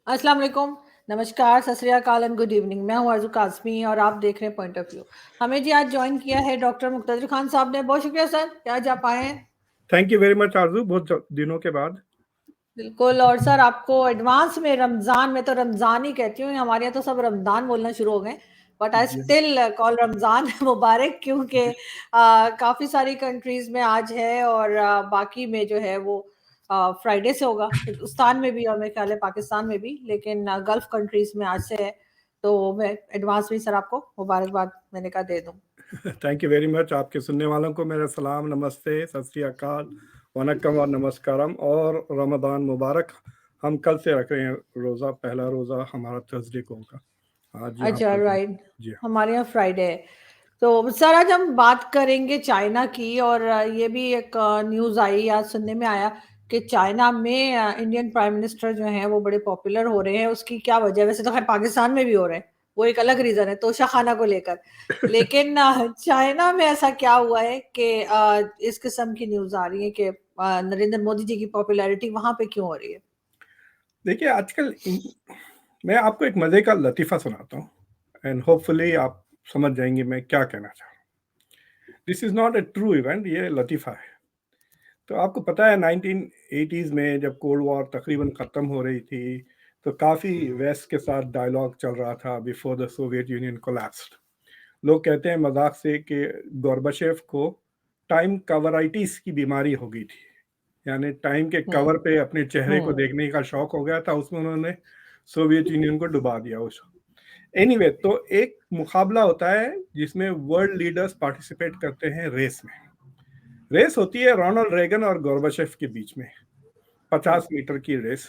अस्सलाम वालेकुम, नमस्कार, सत श्री अकाल एंड गुड इवनिंग। मैं हूँ आरज़ू काज़मी और आप देख रहे हैं पॉइंट ऑफ व्यू। हमें जी आज जॉइन किया है डॉक्टर मुक़्तदिर खान साहब ने। बहुत शुक्रिया सर कि आज आप आए हैं। थैंक यू वेरी मच आरज़ू, बहुत दिनों के बाद। बिल्कुल। और सर आपको एडवांस में रमज़ान, में तो रमज़ान ही कहती हूँ, हमारे यहाँ तो सब रमज़ान बोलना शुरू हो गए, बट आई जी, स्टिल कॉल रमज़ान मुबारक, क्योंकि काफ़ी सारी कंट्रीज़ में आज है और बाकी में जो है वो फ्राइडे से होगा, हिंदुस्तान में भी और मेरे ख्याल है पाकिस्तान में भी, लेकिन गल्फ कंट्रीज़ में आज से है। तो मैं एडवांस में सर आपको मुबारकबाद मैंने कहा दे दूँ। Thank you very much. आपके सुनने वालों को मेरा सलाम, नमस्ते, सत श्री अकाल, वनक्कम और नमस्कारम और रमज़ान मुबारक। हम कल से रख रहे हैं रोज़ा, पहला रोज़ा हमारा थर्सडे को होगा। आज यहाँ अच्छा, पर राइट। जी हाँ। हमारे यहाँ फ्राइडे है। तो सर आज हम बात करेंगे चाइना की, और ये भी एक न्यूज़ आई, आज सुनने में आया कि चाइना में इंडियन प्राइम मिनिस्टर जो हैं वो बड़े पॉपुलर हो रहे हैं। उसकी क्या वजह है? वैसे तो खैर पाकिस्तान में भी हो रहे हैं, वो एक अलग रीज़न है तोशा खाना को लेकर, लेकिन चाइना में ऐसा क्या हुआ है कि इस किस्म की न्यूज़ आ रही है कि नरेंद्र मोदी जी की पॉपुलैरिटी वहाँ पे क्यों हो रही है? देखिए आजकल मैं आपको एक मज़े का लतीफ़ा सुनाता हूँ एंड होपफुली आप समझ जाएंगे मैं क्या कहना चाह रहा हूँ। This is not a true event, ये लतीफ़ा है। तो आपको पता है 1980s में जब कोल्ड वॉर तकरीबन ख़त्म हो रही थी, तो काफ़ी वेस्ट के साथ डायलॉग चल रहा था before the Soviet union collapsed. लोग कहते हैं मज़ाक से कि गोर्बाचेव को टाइम कवराइटिस की बीमारी हो गई थी। यानी टाइम के हुँ, कवर पे अपने चेहरे को हुँ, देखने का शौक हो गया था, उसमें उन्होंने सोवियत यूनियन को डुबा दिया उस एनीवे तो एक मुकाबला होता है जिसमें वर्ल्ड लीडर्स पार्टिसिपेट करते हैं रेस में। रेस होती है रोनाल्ड रेगन और गोर्बाचेव के बीच में, हुँ, 50 मीटर की रेस।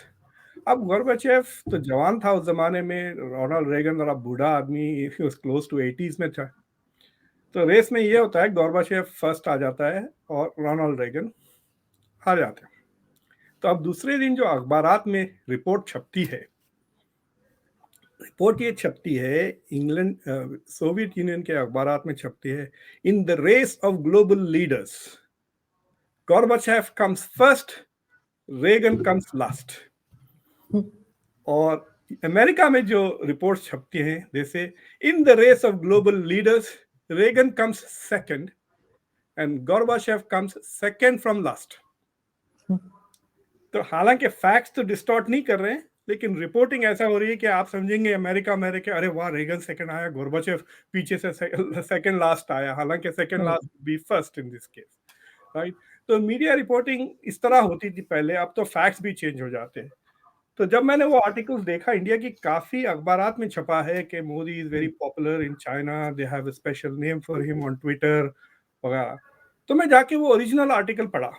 अब गोर्बाचेव तो जवान था उस जमाने में, रोनाल्ड रेगन और अब बूढ़ा आदमी क्लोज टू 80s में था। तो रेस में ये होता है गोर्बाचेव फर्स्ट आ जाता है और रोनाल्ड रेगन हार जाते हैं। तो अब दूसरे दिन जो अखबारात में रिपोर्ट छपती है, रिपोर्ट ये छपती है इंग्लैंड सोवियत यूनियन के अखबारात में छपती है, in the race of global leaders Gorbachev comes first, Reagan comes last. हुँ, और अमेरिका में जो रिपोर्ट्स छपती हैं जैसे in the race of global leaders Reagan comes second and Gorbachev comes second from last. हुँ, तो हालांकि फैक्ट्स तो डिस्टॉर्ट नहीं कर रहे हैं, लेकिन रिपोर्टिंग ऐसा हो रही है कि आप समझेंगे अमेरिका अमेरिका अरे वाह रेगन सेकंड आया, गोर्बाचेव पीछे से सेकंड लास्ट आया, हालांकि सेकंड हुँ, last be first in this case, right. तो मीडिया रिपोर्टिंग इस तरह होती थी पहले, अब तो फैक्ट्स भी चेंज हो जाते हैं। तो जब मैंने वो आर्टिकल्स देखा, इंडिया की काफ़ी अखबारात में छपा है कि Modi is very popular in China, they have a special name for him on Twitter वगैरह। तो मैं जाके वो ओरिजिनल आर्टिकल पढ़ा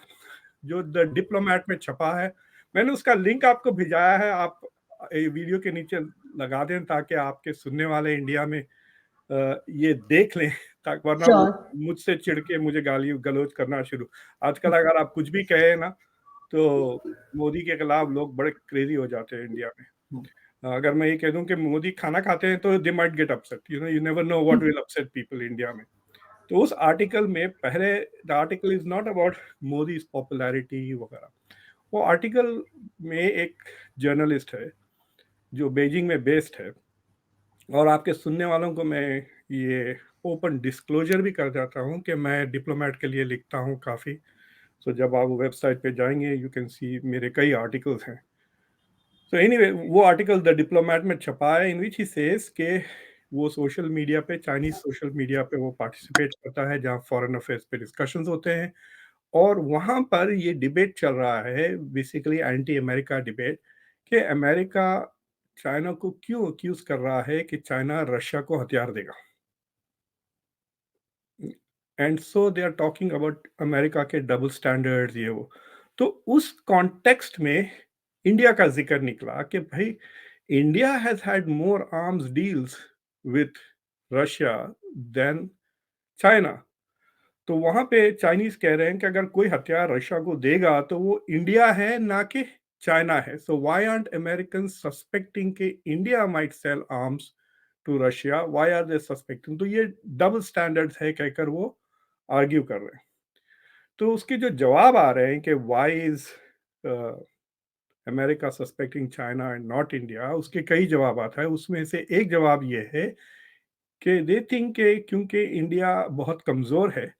जो द डिप्लोमेट में छपा है। मैंने उसका लिंक आपको भिजाया है, आप वीडियो के नीचे लगा दें ताकि आपके सुनने वाले इंडिया में ये देख लें, ताकि वरना वो श्योर। मुझसे चिढ़ के मुझे गाली गलौज करना शुरू। आजकल अगर आप कुछ भी कहें ना, तो मोदी के खिलाफ लोग बड़े क्रेजी हो जाते हैं इंडिया में। अगर मैं ये कह दूं कि मोदी खाना खाते हैं तो they might get upset, you never know what will upset people India में। तो उस आर्टिकल में पहले, the article is not about Modi popularity वगैरह। वो आर्टिकल में एक जर्नलिस्ट है जो बीजिंग में बेस्ड है, और आपके सुनने वालों को मैं ये ओपन डिस्क्लोजर भी कर जाता हूँ कि मैं डिप्लोमेट के लिए लिखता हूँ काफ़ी। सो जब आप वेबसाइट पे जाएंगे यू कैन सी मेरे कई आर्टिकल्स हैं। सो एनीवे वो आर्टिकल द डिप्लोमेट में छपा है, इन विच ही सेज के वो सोशल मीडिया पे, चाइनीज सोशल मीडिया पे वो पार्टिसिपेट करता है जहाँ फॉरेन अफेयर्स पे डिस्कशंस होते हैं। और वहाँ पर ये डिबेट चल रहा है, बेसिकली एंटी अमेरिका डिबेट, कि अमेरिका चाइना को क्यों अक्यूज कर रहा है कि चाइना रशिया को हथियार देगा। And so they are talking about America के डबल स्टैंडर्ड्स ये वो। तो उस कॉन्टेक्स्ट में इंडिया का जिक्र निकला कि भाई India has had more arms deals with Russia than China. तो वहां पे चाइनीज कह रहे हैं कि अगर कोई हथियार रशिया को देगा तो वो इंडिया है ना कि चाइना है। So why aren't American suspecting कि India might sell arms to Russia, why are they suspecting? तो ये डबल स्टैंडर्ड्स है कहकर वो आर्ग्यू कर रहे हैं। तो उसके जो जवाब आ रहे हैं कि why is, America suspecting China and not India, उसके कई जवाब आता है। उसमें से एक जवाब ये है कि दे थिंक के क्योंकि इंडिया बहुत कमज़ोर है,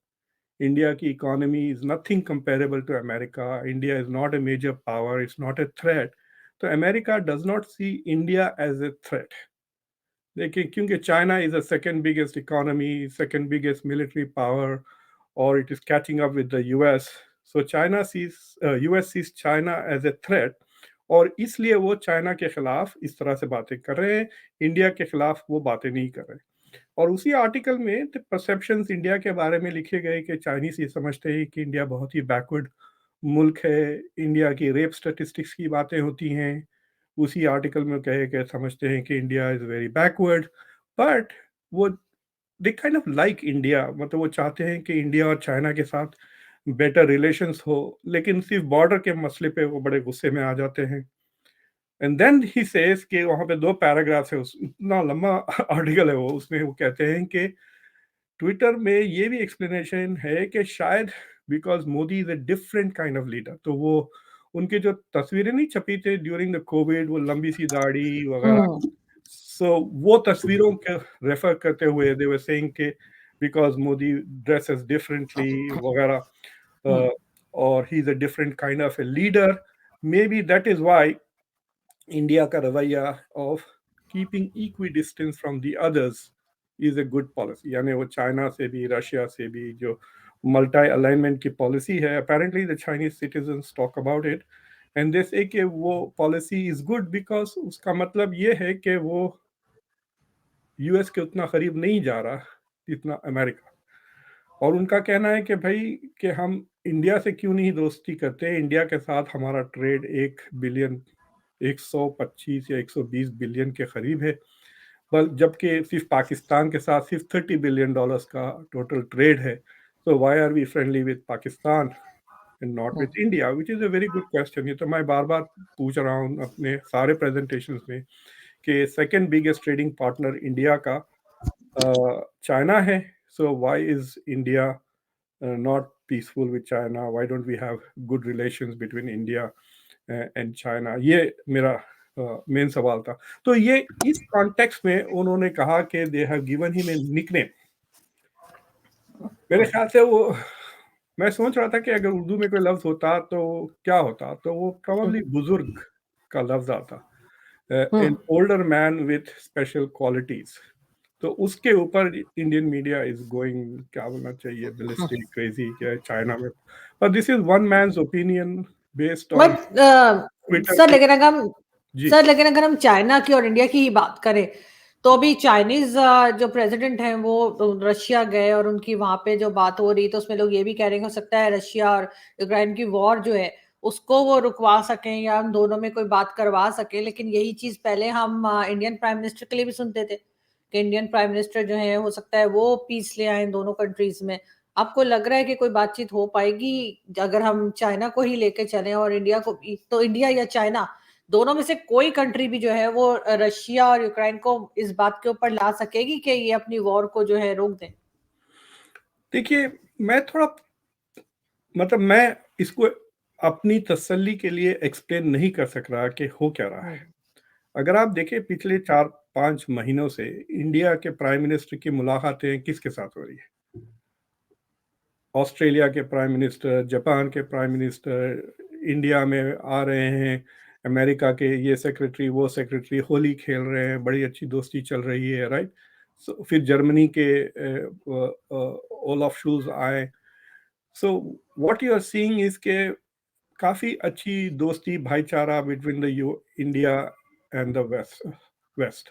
इंडिया की economy is nothing comparable to America, India is not a major power, it's not a threat, तो America does not see India as a threat. देखिए, क्योंकि China is the second biggest economy, second biggest military power, और it is catching up with the US, so China sees US sees China as a threat, और इसलिए वो China के खिलाफ इस तरह से बातें कर रहे हैं, इंडिया के खिलाफ वो बातें नहीं कर रहे। और उसी आर्टिकल में परसेप्शंस इंडिया के बारे में लिखे गए कि चाइनीज ये समझते हैं कि इंडिया बहुत ही बैकवर्ड मुल्क है, इंडिया की रेप स्टेटिस्टिक्स की बातें होती हैं, उसी आर्टिकल में कहे कि समझते हैं कि India is very backward, but वो they kind of like India, मतलब वो चाहते हैं कि इंडिया और चाइना के साथ बेटर रिलेशंस हो, लेकिन सिर्फ बॉर्डर के मसले पे वो बड़े गुस्से में आ जाते हैं। एंड देन ही सेज कि वहाँ पे 2 पैराग्राफ्स है, उस इतना लंबा आर्टिकल है वो, उसमें वो कहते हैं कि ट्विटर में ये भी एक्सप्लेनेशन है कि शायद because Modi is a different kind of leader, तो वो उनकी जो तस्वीरें नहीं छपी थी ड्यूरिंग द कोविड, वो लंबी-सी दाढ़ी वगैरह, हम्म। सो वो तस्वीरों के रेफर करते हुए दे वर सेइंग कि बिकॉज़ मोदी ड्रेसेस डिफरेंटली वगैरह, हम्म। और he is a different kind of a leader, may be that is why India का रवैया of keeping equi distance from the others is a good policy, यानी वो China से भी Russia से भी जो मल्टी अलाइनमेंट की पॉलिसी है, apparently the Chinese citizens talk about it and they से कि वो पॉलिसी इज गुड बिकॉज उसका मतलब ये है कि वो यूएस के उतना करीब नहीं जा रहा जितना अमेरिका। और उनका कहना है कि भाई कि हम इंडिया से क्यों नहीं दोस्ती करते, इंडिया के साथ हमारा ट्रेड 1 बिलियन 125 या 120 बिलियन के करीब है, बल जबकि सिर्फ पाकिस्तान के साथ सिर्फ $30 बिलियन का टोटल ट्रेड है, तो why are we friendly with Pakistan and not with India, which is a very good question. ये तो मैं बार बार पूछ रहा हूँ अपने सारे प्रेजेंटेशंस में कि second biggest trading partner India का चाइना है, so why is India not peaceful with China? Why don't we have good relations between India and China? ये मेरा मेन सवाल था। तो ये इस कॉन्टेक्स्ट में उन्होंने कहा कि they have given him a nickname. मेरे ख्याल से वो, मैं सोच रहा था कि अगर उर्दू में कोई लफ्ज होता तो क्या होता, तो वो प्रोबेबली बुजुर्ग का लफ्ज आता, an hmm. Older man with special qualities. तो उसके ऊपर इंडियन मीडिया इज गोइंग, क्या बोलना चाहिए, ballistic, क्रेजी क्या है चाइना में, पर this is one man's opinion based on but Twitter sir पे। लेकिन अगर हम जी। सर लेकिन अगर हम चाइना की और इंडिया की ही बात करें, तो अभी चाइनीज जो प्रेसिडेंट हैं वो रशिया गए और उनकी वहां पे जो बात हो रही, तो उसमें लोग ये भी कह रहे हैं हो सकता है रशिया और यूक्रेन की वॉर जो है उसको वो रुकवा सकें या हम दोनों में कोई बात करवा सके। लेकिन यही चीज पहले हम इंडियन प्राइम मिनिस्टर के लिए भी सुनते थे कि इंडियन प्राइम मिनिस्टर जो है हो सकता है वो पीस ले आए दोनों कंट्रीज में। आपको लग रहा है कि कोई बातचीत हो पाएगी अगर हम चाइना को ही लेके चलें और इंडिया को भी? तो इंडिया या चाइना दोनों में से कोई कंट्री भी जो है वो रशिया और यूक्रेन को इस बात के ऊपर ला सकेगी कि ये अपनी वॉर को जो है रोक दें? देखिए, मैं थोड़ा, मतलब मैं इसको अपनी तसल्ली के लिए एक्सप्लेन नहीं कर सक रहा कि हो क्या रहा है। हम्म। अगर आप देखें पिछले 4-5 महीनों से इंडिया के प्राइम मिनिस्टर की मुलाकातें किसके साथ हो रही है? ऑस्ट्रेलिया के प्राइम मिनिस्टर, जापान के प्राइम मिनिस्टर इंडिया में आ रहे हैं, अमेरिका के ये सेक्रेटरी वो सेक्रेटरी होली खेल रहे हैं, बड़ी अच्छी दोस्ती चल रही है, राइट? सो फिर जर्मनी के ओलाफ शूज आए। So what you are seeing is के काफ़ी अच्छी दोस्ती भाईचारा between the U India and the West.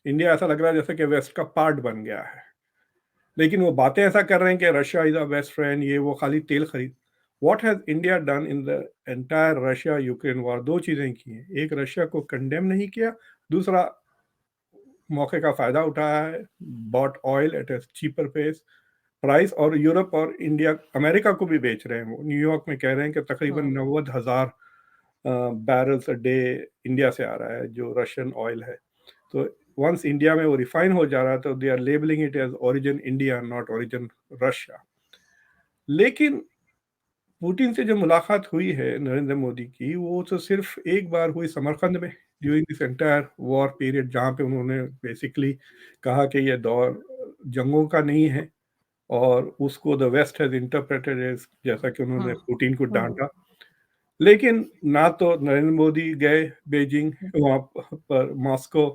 India ऐसा लग रहा है जैसे कि वेस्ट का पार्ट बन गया है, लेकिन वो बातें ऐसा कर रहे हैं कि Russia is a best friend, ये वो खाली तेल खरीद। What has India done in the entire Russia Ukraine war? दो चीजें की हैं, एक रशिया को कंडेम नहीं किया, दूसरा मौके का फायदा उठाया है, bought oil at a cheaper price, और यूरोप और इंडिया अमेरिका को भी बेच रहे हैं। वो न्यूयॉर्क में कह रहे हैं कि तकरीबन हम्म। 90,000 बैरल्स अ डे इंडिया से आ रहा है जो रशियन ऑयल है। तो वंस इंडिया में वो रिफाइन हो जा रहा है तो they are labelling it as origin India, not origin Russia. लेकिन पुतिन से जो मुलाकात हुई है नरेंद्र मोदी की, वो तो सिर्फ एक बार हुई समरकंद में, during this entire war period, जहाँ पे उन्होंने बेसिकली कहा कि ये दौर जंगों का नहीं है, और उसको the West has interpreted as, जैसा कि उन्होंने हम्म। पुतिन को हम्म। डांटा। लेकिन ना तो नरेंद्र मोदी गए बीजिंग, वहाँ पर मॉस्को,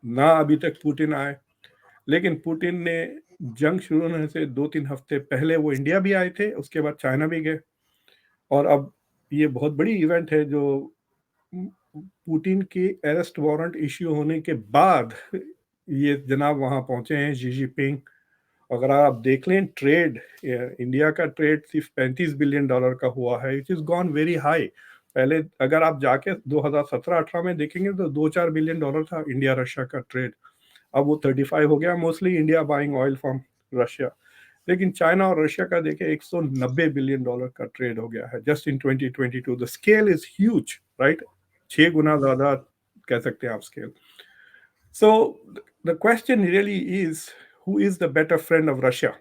ना अभी तक पुतिन आए। लेकिन पुतिन ने जंग शुरू होने से 2-3 हफ्ते पहले वो इंडिया भी आए थे, उसके बाद चाइना भी गए, और अब ये बहुत बड़ी इवेंट है जो पुतिन की अरेस्ट वारंट इश्यू होने के बाद ये जनाब वहाँ पहुंचे हैं, शी जिनपिंग। अगर आप देख लें ट्रेड, इंडिया का ट्रेड सिर्फ $35 बिलियन का हुआ है, it is gone very high. पहले अगर आप जाके 2017-18 में देखेंगे तो $2-4 बिलियन था इंडिया रशिया का ट्रेड, अब वो 35 हो गया, mostly India buying oil from Russia. लेकिन चाइना और रशिया का देखें $190 बिलियन का ट्रेड हो गया है just in 2022। The scale is huge, right? 6 गुना ज्यादा कह सकते हैं आप scale. So the question really is, who is the better friend of Russia?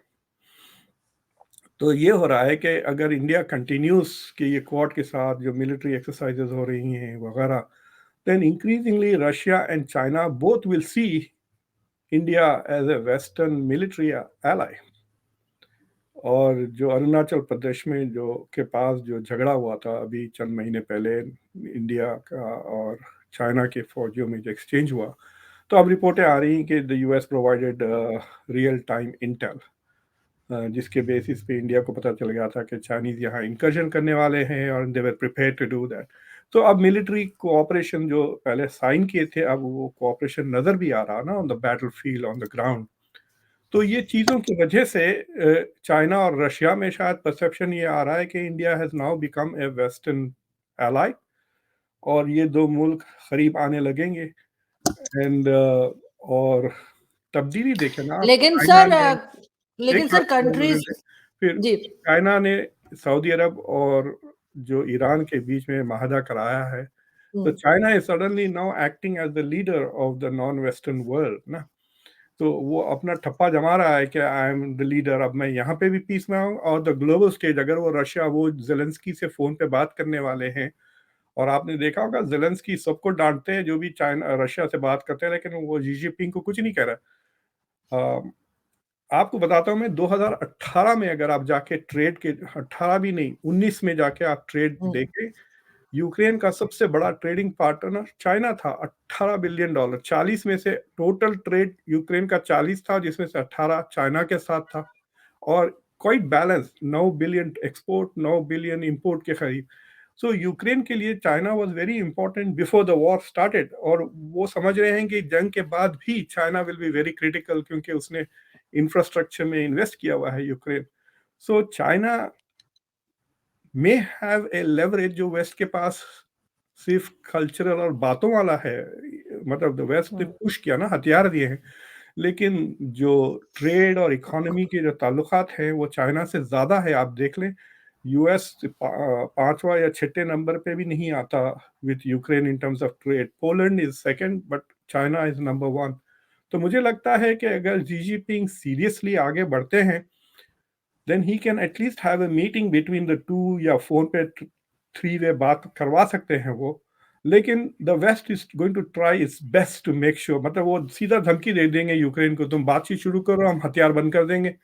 तो ये हो रहा है कि अगर इंडिया कंटिन्यूस कि ये क्वाड के साथ जो मिलिट्री एक्सरसाइजेज हो रही हैं वगैरह, then increasingly Russia and China both will see India as a Western military ally। और जो अरुणाचल प्रदेश में जो के पास जो झगड़ा हुआ था अभी चंद महीने पहले, इंडिया का और चाइना के फौजियों में जो एक्सचेंज हुआ, तो अब रिपोर्टें आ रही हैं कि the US provided real time Intel, जिसके बेसिस पे इंडिया को पता चल गया था कि चाइनीज यहाँ इंकर्जन करने वाले हैं, और they were prepared to do that. तो अब मिलिट्री कोऑपरेशन जो पहले साइन किए थे, अब वो कोऑपरेशन नजर भी आ रहा ना on the battle field, on the ground. तो ये चीज़ों की वजह से चाइना और रशिया में शायद परसेप्शन ये आ रहा है कि India has now become a western ally, और ये दो मुल्क करीब आने लगेंगे। एंड और तब्दीली देखें ना आप, लेकिन चाइना सर ने, एक लेकिन बात सर बोल रहे कंट्रीज। थे, फिर जी। चाइना ने सऊदी अरब और जो ईरान के बीच में माहदा कराया है, तो hmm. China is suddenly now acting as the leader of the non western world ना। तो वो अपना ठप्पा जमा रहा है कि आई एम द लीडर, अब मैं यहाँ पे भी पीस में आऊँ, और द ग्लोबल स्टेज, अगर वो रशिया, वो जेलेंस्की से फोन पे बात करने वाले हैं, और आपने देखा होगा जेलेंस्की सबको डांटते हैं जो भी चाइना रशिया से बात करते हैं, लेकिन वो शी जिनपिंग को कुछ नहीं कह रहा। आपको बताता हूँ मैं, 2018 में अगर आप जाके ट्रेड के, 18 भी नहीं 19 में जाके आप ट्रेड हम्म। देखें, यूक्रेन का सबसे बड़ा ट्रेडिंग पार्टनर चाइना था, $18 बिलियन। 40 में से टोटल ट्रेड यूक्रेन का 40 था, जिसमें से 18 चाइना के साथ था, और quite balance, 9 billion export, 9 billion import के करीब। सो यूक्रेन के लिए China was very important before the war started, और वो समझ रहे हैं कि जंग के बाद भी China will be very critical, क्योंकि उसने इंफ्रास्ट्रक्चर में इन्वेस्ट किया हुआ है Ukraine. So China may have a leverage जो वेस्ट के पास सिर्फ कल्चरल और बातों वाला है। मतलब द वेस्ट ने हम्म। पुश किया ना, हथियार दिए हैं, लेकिन जो ट्रेड और इकोनॉमी के जो ताल्लुकात हैं वो चाइना से ज़्यादा है। आप देख लें, यूएस पांचवा या छठे नंबर पे भी नहीं आता with Ukraine in terms of trade. Poland is second, but China is number one. तो मुझे लगता है कि अगर जी जिनपिंग सीरियसली आगे बढ़ते हैं, then he can at least have a meeting between the two, या फोन पे 3 वे बात करवा सकते हैं वो। लेकिन the West is going to try its best to make sure, मतलब वो सीधा धमकी दे देंगे यूक्रेन को, तुम बातचीत शुरू करो, हम हथियार बंद कर देंगे,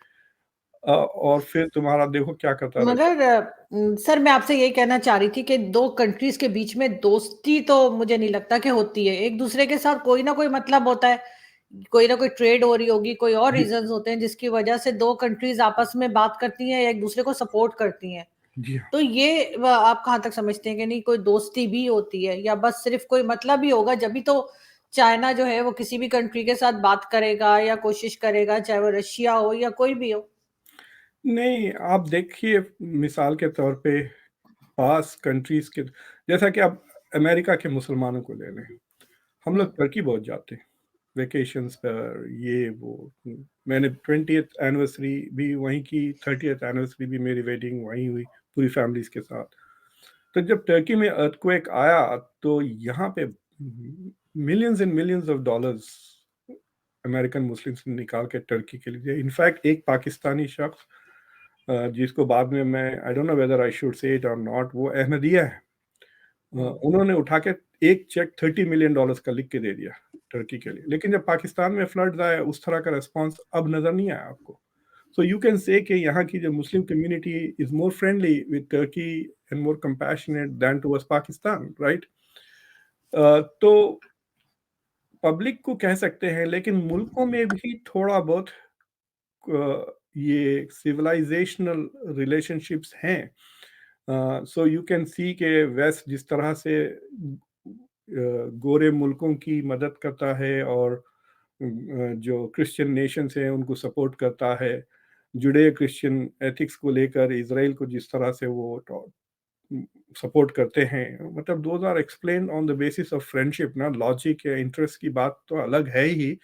और फिर तुम्हारा देखो क्या करता रहता मगर सर मैं आपसे यही कहना चाह रही थी कि दो कंट्रीज के बीच में दोस्ती तो मुझे नहीं लगता कि होती है। एक दूसरे के साथ कोई ना कोई मतलब होता है, कोई ना कोई ट्रेड हो रही होगी, कोई और है। जी, रीजंस होते हैं जिसकी वजह से दो कंट्रीज आपस में बात करती हैं या एक दूसरे को सपोर्ट करती हैं। जी हाँ। तो ये आप कहाँ तक समझते हैं कि नहीं कोई दोस्ती भी होती है, या बस सिर्फ कोई मतलब ही होगा जब भी तो चाइना जो है वो किसी भी कंट्री के साथ बात करेगा या कोशिश करेगा, चाहे वो रशिया हो या कोई भी हो। नहीं, आप देखिए मिसाल के तौर पे पास कंट्रीज के, जैसा कि आप अमेरिका के मुसलमानों को ले लें, हम लोग हम्म। टर्की बहुत जाते हैं वेकेशंस पर, ये वो। मैंने 20th एनिवर्सरी भी वहीं की, 30th एनिवर्सरी भी मेरी वेडिंग वहीं हुई पूरी फैमिलीज के साथ। तो जब टर्की में अर्थक्वेक आया, तो यहाँ पे millions and millions of dollars American Muslims ने निकाल के टर्की के लिए। इनफैक्ट एक पाकिस्तानी शख्स जिसको बाद में मैं I don't know whether I should say it और नॉट, वो अहमदिया है। उन्होंने उठा के एक चेक $30 मिलियन का लिख के दे दिया टर्की के लिए, लेकिन जब पाकिस्तान में फ्लड्स आए उस तरह का रिस्पॉन्स अब नजर नहीं आया आपको। सो यू कैन से कि यहाँ की जो Muslim community is more friendly with Turkey and more compassionate than towards Pakistan, right. तो पब्लिक को कह सकते हैं, लेकिन मुल्कों में भी थोड़ा बहुत ये सिविलाइजेशनल रिलेशनशिप्स हैं। सो यू कैन सी के वेस्ट जिस तरह से गोरे मुल्कों की मदद करता है और जो क्रिश्चियन नेशंस हैं उनको सपोर्ट करता है, जुडे क्रिश्चियन एथिक्स को लेकर इसराइल को जिस तरह से वो सपोर्ट करते हैं, मतलब those are explain on the basis of friendship ना, लॉजिक या इंटरेस्ट की बात तो अलग है ही,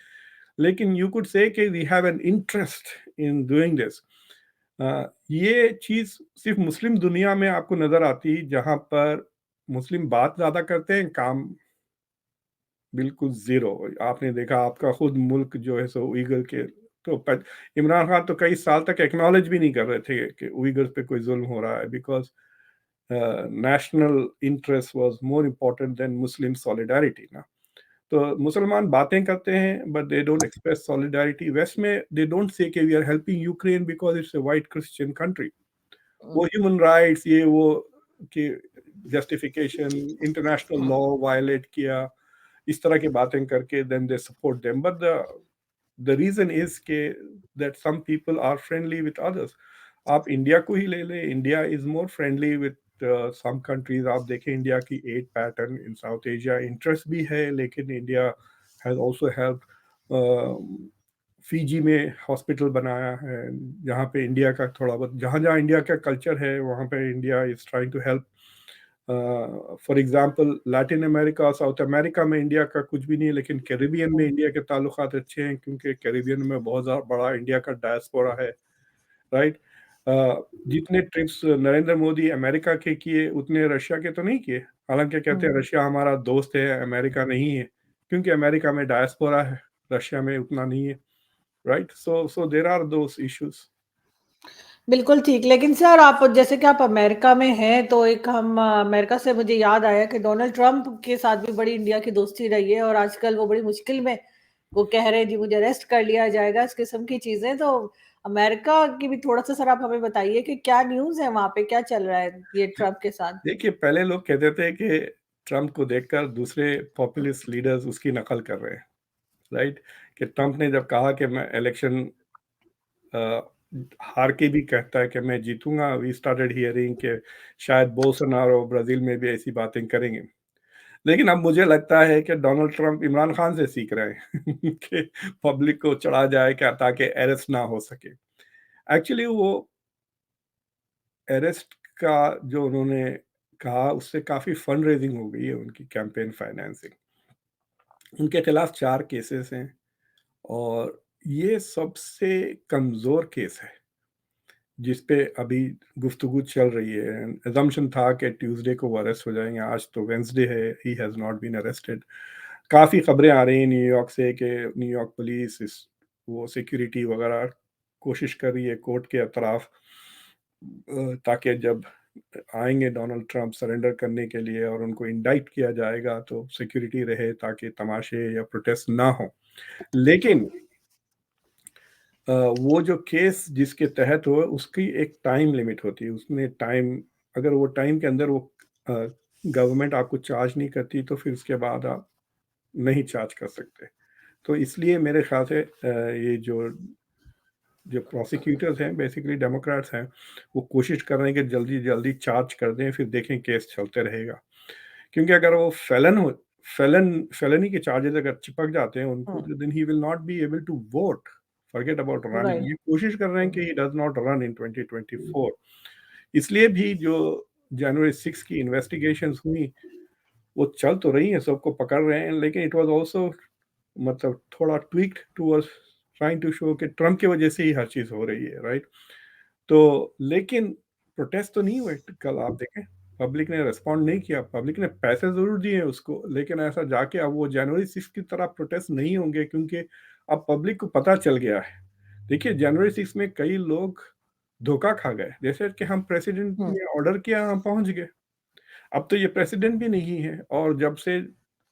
लेकिन यू कुड से कि we have an interest in doing this. ये चीज सिर्फ मुस्लिम दुनिया में आपको नजर आती है, जहां पर मुस्लिम बात ज्यादा करते हैं, काम बिल्कुल जीरो। आपने देखा आपका खुद मुल्क जो है सो उइगर के, तो इमरान खान तो कई साल तक एक्नॉलेज भी नहीं कर रहे थे कि उइगर पे कोई जुल्म हो रहा है, because national interest was more important than Muslim solidarity ना। तो मुसलमान बातें करते हैं but they don't express solidarity. West में दे डोंट से कि we are helping Ukraine because it's a white Christian country. वो ह्यूमन राइट्स ये वो कि जस्टिफिकेशन, इंटरनेशनल लॉ वायलेट किया, इस तरह की बातें करके then they support them, but the reason is के that some people are friendly with others. आप इंडिया को ही ले लें, India is more friendly with some countries. आप देखें इंडिया की aid pattern in South Asia, interest भी है, लेकिन India has also help. Fiji में हॉस्पिटल बनाया है, जहाँ पे इंडिया का थोड़ा बहुत, जहाँ जहाँ इंडिया का कल्चर है वहाँ पे India is trying to help. For example Latin America, South America में इंडिया का कुछ भी नहीं है, लेकिन कैरिबियन में इंडिया के ताल्लुकात अच्छे हैं, क्योंकि कैरिबियन में बहुत बड़ा इंडिया का डायस्पोरा है, राइट। जितने ट्रिप्स नरेंद्र मोदी अमेरिका के किए उतने रशिया के तो नहीं किए, हालांकि कहते हैं रशिया हमारा दोस्त है, अमेरिका नहीं है, क्योंकि अमेरिका में डायस्पोरा है, रशिया में उतना नहीं है, right. So there are those issues. बिल्कुल ठीक। लेकिन सर आप जैसे कि आप अमेरिका में हैं, तो एक हम अमेरिका से मुझे याद आया कि डोनाल्ड ट्रंप के साथ भी बड़ी इंडिया की दोस्ती रही है, और आजकल वो बड़ी मुश्किल में, वो कह रहे हैं जी मुझे अरेस्ट कर लिया जाएगा, इस किस्म की चीजें। तो अमेरिका की भी थोड़ा सा सर आप हमें बताइए कि क्या न्यूज़ है वहां पे, क्या चल रहा है ये ट्रंप के साथ। देखिए पहले लोग कहते थे कि ट्रंप को देखकर दूसरे पॉपुलिस्ट लीडर्स उसकी नकल कर रहे हैं, राइट। कि ट्रंप ने जब कहा कि मैं इलेक्शन हार के भी कहता है कि मैं जीतूंगा, वी स्टार्टेड हियरिंग कि शायद बोल्सोनारो ब्राजील में भी ऐसी बातें करेंगे। लेकिन अब मुझे लगता है कि डोनाल्ड ट्रंप इमरान खान से सीख रहे हैं कि पब्लिक को चढ़ा जाए क्या, ताकि अरेस्ट ना हो सके। एक्चुअली वो अरेस्ट का जो उन्होंने कहा उससे काफी फंड रेजिंग हो गई है, उनकी कैंपेन फाइनेंसिंग। उनके खिलाफ 4 केसेस हैं और ये सबसे कमजोर केस है जिस पे अभी गुफ्तगू चल रही है। अजम्पशन था कि ट्यूसडे को वो अरेस्ट हो जाएंगे, आज तो वेंसडे है, he has not been arrested. काफ़ी खबरें आ रही हैं न्यूयॉर्क से कि न्यूयॉर्क पुलिस इस वो सिक्योरिटी वगैरह कोशिश कर रही है कोर्ट के अतराफ, ताकि जब आएंगे डोनाल्ड ट्रंप सरेंडर करने के लिए और उनको इंडाइट किया जाएगा तो सिक्योरिटी रहे, ताकि तमाशे या प्रोटेस्ट ना हो। लेकिन वो जो केस जिसके तहत हो उसकी एक टाइम लिमिट होती है, उसमें टाइम, अगर वो टाइम के अंदर वो गवर्नमेंट आपको चार्ज नहीं करती तो फिर उसके बाद आप नहीं चार्ज कर सकते। तो इसलिए मेरे ख्याल से ये जो जो प्रोसिक्यूटर्स हैं बेसिकली डेमोक्रेट्स हैं, वो कोशिश कर रहे हैं कि जल्दी जल्दी चार्ज कर दें, फिर देखें केस चलते रहेगा। क्योंकि अगर वो फेलनी के चार्जेस अगर चिपक जाते हैं उनको, then he will not be able to vote, forget about running. Right. ये कोशिश कर रहे हैं कि he does not run in 2024। इसलिए भी जो जनवरी 6 की इन्वेस्टिगेशंस हुई वो चल तो रही हैं, सबको पकड़ रहे हैं, लेकिन इट वाज आल्सो मतलब थोड़ा ट्वीक्ड टूवर्ड्स ट्राइंग टू शो कि ट्रम्प की वजह से ही हर चीज हो रही है, राइट। तो लेकिन प्रोटेस्ट तो नहीं हुए कल, आप देखें पब्लिक ने रिस्पॉन्ड नहीं किया, पब्लिक ने पैसे जरूर दिए उसको, लेकिन ऐसा जाके अब वो जनवरी 6 की तरह प्रोटेस्ट नहीं होंगे, क्योंकि अब पब्लिक को पता चल गया है। देखिए जनवरी 6 में कई लोग धोखा खा गए। जैसे कि हम प्रेसिडेंट हम्म, ने ऑर्डर किया, हम पहुंच गए। अब तो ये प्रेसिडेंट भी नहीं है, और जब से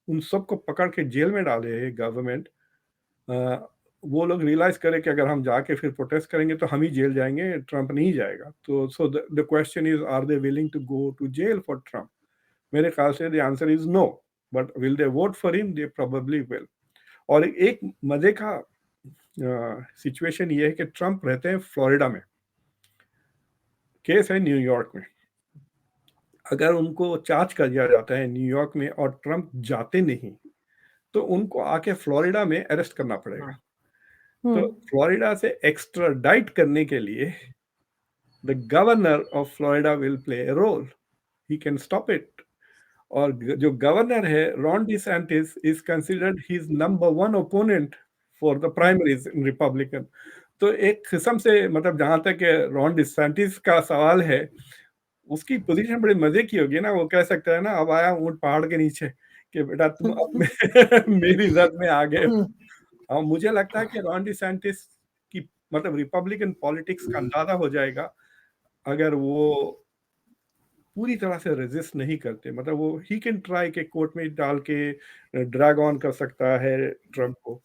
उन सबको पकड़ के जेल में डाले है गवर्नमेंट, वो लोग रियलाइज करें कि अगर हम जाके फिर प्रोटेस्ट करेंगे तो हम ही जेल जाएंगे, ट्रम्प नहीं जाएगा। तो so the question is, are they willing to go to jail for Trump? मेरे ख्याल से the answer is no, but will they vote for him? They probably will. और एक मजे का सिचुएशन ये है कि ट्रम्प रहते हैं फ्लोरिडा में, केस है न्यूयॉर्क में। अगर उनको चार्ज कर दिया जाता है न्यूयॉर्क में और ट्रम्प जाते नहीं, तो उनको आके फ्लोरिडा में अरेस्ट करना पड़ेगा। तो हम्म, फ्लोरिडा से एक्स्ट्राडाइट करने के लिए the governor of Florida will play a role, he can stop it. और जो गवर्नर है Ron DeSantis is considered his number one opponent for the primaries in Republican. तो एक किस्म से, मतलब जहां तक रॉन डिसैंटिस का सवाल है, उसकी पोजीशन बड़ी मजे की होगी ना। वो कह सकता है ना, अब आया ऊंट पहाड़ के नीचे, कि बेटा तुम अब मेरी जद में आ गए। हम्म, और मुझे लगता है कि रॉन डिसैंटिस की, मतलब रिपब्लिकन पॉलिटिक्स का अंदाजा हो जाएगा अगर वो पूरी तरह से रेजिस्ट नहीं करते। मतलब वो ही कैन ट्राई के कोर्ट में डाल के ड्रैग ऑन कर सकता है ट्रम्प को।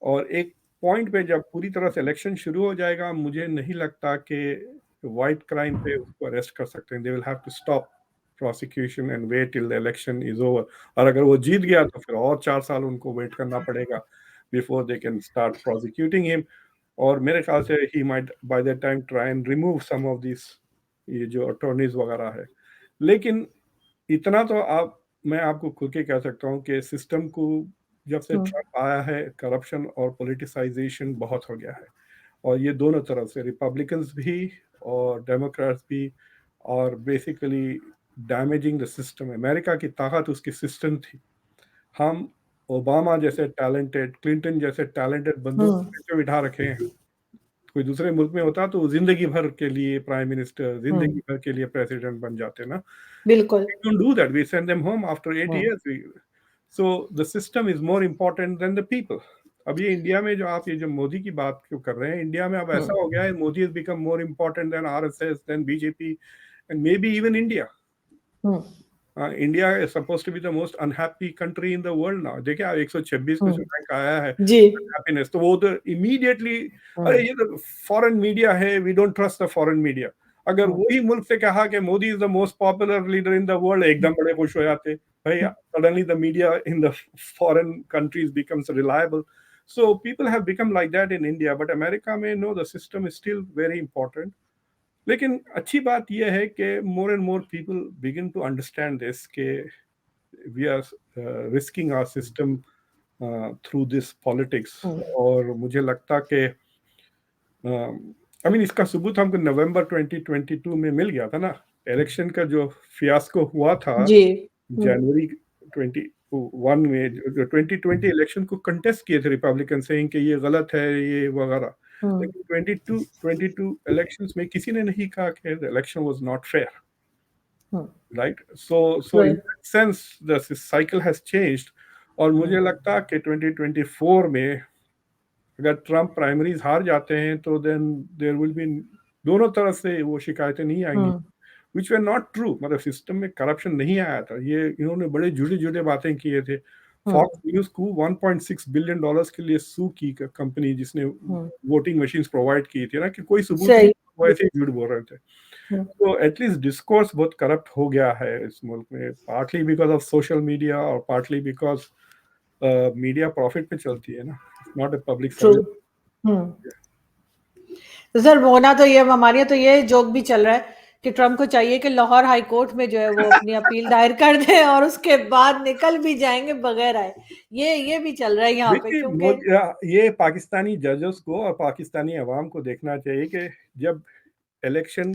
और एक पॉइंट पे जब पूरी तरह से इलेक्शन शुरू हो जाएगा, मुझे नहीं लगता कि वाइट क्राइम पे उसको अरेस्ट कर सकते हैं। They will have to stop prosecution and wait till the election is over. और अगर वो जीत गया तो फिर और 4 साल उनको वेट करना पड़ेगा before they can start prosecuting him. और मेरे ख्याल से he might by that time try and remove some of this, ये जो अटॉर्नीज वगैरह है। लेकिन इतना तो आप, मैं आपको खुद के कह सकता हूँ कि सिस्टम को जब से हम्म, ट्रम्प आया है, करप्शन और पॉलिटिसाइजेशन बहुत हो गया है। और ये दोनों तरफ से, रिपब्लिकन्स भी और डेमोक्रेट्स भी। और basically damaging the system. America की ताकत उसकी सिस्टम थी। हम ओबामा जैसे टैलेंटेड, क्लिंटन जैसे टैलेंटेड बंदों को हम्म, फिर से बिठा रखे हैं। कोई दूसरे मुल्क में होता तो वो जिंदगी भर के लिए प्राइम मिनिस्टर, जिंदगी हम्म, भर के लिए प्रेसिडेंट बन जाते ना। बिल्कुल। We don't do that. We send them home after 8 hmm, years. So the system is more important than the people. अब ये इंडिया में जो आप, ये जो मोदी की बात क्यों कर रहे हैं, इंडिया में अब ऐसा हम्म, हो गया है, Modi has become more important than RSS, than BJP, and maybe even India. Hmm, India is supposed to be the most unhappy country in the world now. देखिए आप 126 पे जो हम्म, रैंक आया है जी। हैप्पीनेस, तो वो तो इमीडिएटली, अरे हम्म, ये तो फॉरेन मीडिया है, we don't trust the foreign media. अगर हम्म, वही मुल्क से कहा कि Modi is the most popular leader in the world, एकदम बड़े खुश हो जाते भाई। Suddenly the media in the foreign countries becomes reliable. So people have become like that in India, but America में no, the system is still very important. लेकिन अच्छी बात यह है कि more and more people begin to understand this, के we are risking our system through this politics. Hmm, और मुझे लगता कि आई मीन इसका सबूत हमको नवंबर 2022 में मिल गया था ना। इलेक्शन का जो फियास्को हुआ था जी। हम्म, जनवरी 21 में, जो 2020 इलेक्शन को कंटेस्ट किए थे रिपब्लिकन, सेइंग कि ये गलत है, ये वगैरह। हम्म, लेकिन 22 इलेक्शंस में किसी ने नहीं कहा कि the election was not fair, hmm, right? So in right, that sense the cycle has changed. और मुझे हम्म, लगता कि 2024 में अगर ट्रम्प प्राइमरीज हार जाते हैं तो देन देयर विल बी, दोनों तरफ से वो शिकायतें नहीं आएंगी, हम्म, विच वर नॉट ट्रू। मतलब सिस्टम में करप्शन नहीं आया था, ये इन्होंने बड़े जुड़े जुड़े बातें किए थे। हम्म, फॉक्स न्यूज को 1.6 बिलियन डॉलर्स के लिए सू की कंपनी जिसने हम्म, वोटिंग मशीन प्रोवाइड की थी ना, कि कोई सबूत नहीं, सही। वो ऐसे ही झूठ बोल रहे थे। हम्म, तो एटलीस्ट डिस्कोर्स बहुत करप्ट हो गया है इस मुल्क में, partly because of social media और पार्टली बिकॉज मीडिया प्रॉफिट पे चलती है ना, not a public true. Service. Hmm. तो सर होना तो ये, हमारे यहाँ तो ये जोक भी चल रहा है कि ट्रम्प को चाहिए कि लाहौर हाई कोर्ट में जो है वो अपनी अपील दायर कर दे और उसके बाद निकल भी जाएंगे बगैर आए। ये भी चल रहा है यहाँ पे, देखिए क्योंकि ये पाकिस्तानी जजेस को और पाकिस्तानी अवाम को देखना चाहिए कि जब इलेक्शन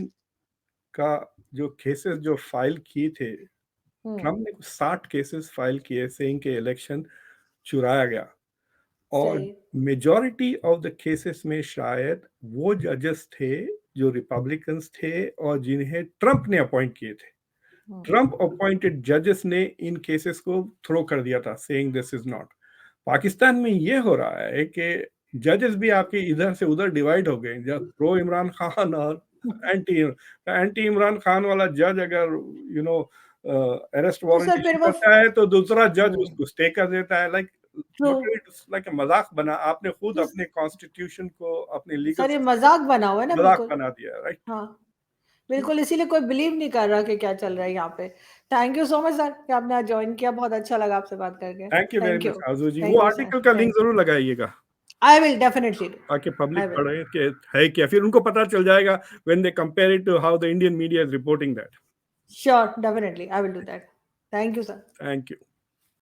का जो केसेस जो फाइल किए थे, हम्म, ट्रम्प ने 60 केसेस फाइल किए सेइंग के इलेक्शन चुराया गया। और सही। मेजॉरिटी ऑफ द केसेस में शायद वो जजेस थे जो रिपब्लिकन्स थे और जिन्हें ट्रम्प ने अपॉइंट किए थे। हम्म, ट्रम्प अपॉइंटेड जजेस ने इन केसेस को थ्रो कर दिया था, saying this is not. Pakistan में ये हो रहा है कि जजेस भी आपके इधर से उधर डिवाइड हो गए, जब प्रो इमरान खान और एंटी इमरान खान वाला जज अगर अरेस्ट वारंट सर इशू फिर वो करता है तो दूसरा जज उसको स्टे कर देता है। ट्रू लाइक मजाक बना, आपने खुद अपने कॉन्स्टिट्यूशन को, अपने लीगल सर, ये सिस्टम मजाक बना हुआ है ना, मजाक बिल्कुल। बना दिया, राइट? हाँ बिल्कुल, इसीलिए कोई बिलीव नहीं कर रहा कि क्या चल रहा है यहाँ पे। Thank you so much sir कि आपने आज ज्वाइन किया, बहुत अच्छा लगा आपसे बात करके। Thank you very thank you, much Aju ji. वो थैंक यू सर, आर्टिकल का लिंक थैंक जरूर लगाइएगा आई विल डेफिनेटली डू, ताकि पब्लिक आई विल। पढ़े कि है क्या, फिर उनको पता चल जाएगा when they compare it to how the Indian media is reporting that. Sure, definitely I will do that. Thank you sir. Thank you.